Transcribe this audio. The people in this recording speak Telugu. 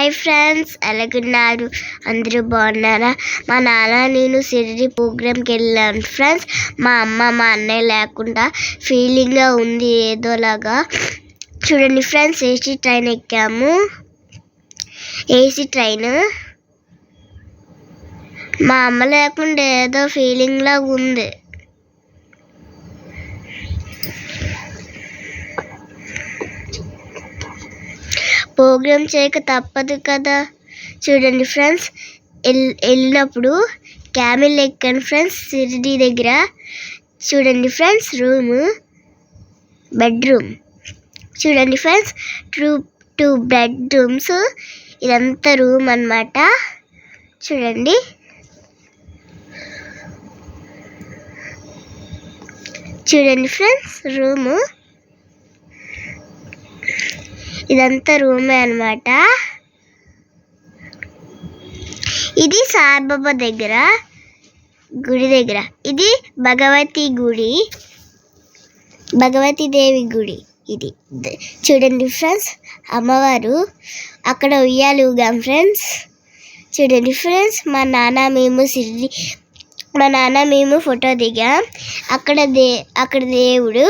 Hi friends, ఎలాగున్నారు? అందరూ బాగున్నారా? మా నాన్న నేను షిరిడి ప్రోగ్రామ్కి వెళ్ళాను ఫ్రెండ్స్. మా అమ్మ మా అన్నయ్య లేకుండా ఫీలింగ్గా ఉంది ఏదోలాగా. చూడండి ఫ్రెండ్స్, ఏసీ ట్రైన్ ఎక్కాము. ఏసీ ట్రైన్ మా అమ్మ లేకుండా ఏదో ఫీలింగ్లా ఉంది. ప్రోగ్రామ్ చేయక తప్పదు కదా. చూడండి ఫ్రెండ్స్, వెళ్ళినప్పుడు క్యామిల్ ఎక్కాను ఫ్రెండ్స్ షిరిడి దగ్గర. చూడండి ఫ్రెండ్స్, బెడ్రూమ్ చూడండి ఫ్రెండ్స్, టూ బెడ్రూమ్స్. ఇదంతా రూమ్ అన్నమాట. చూడండి ఫ్రెండ్స్, ఇదంతా రూమే అన్నమాట. ఇది సాయిబాబా గుడి దగ్గర. ఇది భగవతీదేవి గుడి. ఇది చూడండి ఫ్రెండ్స్, అమ్మవారు అక్కడ ఉయ్యాలు ఊగాం ఫ్రెండ్స్. చూడండి ఫ్రెండ్స్, మా నాన్న మేము ఫోటో దిగాం. అక్కడ దేవుడు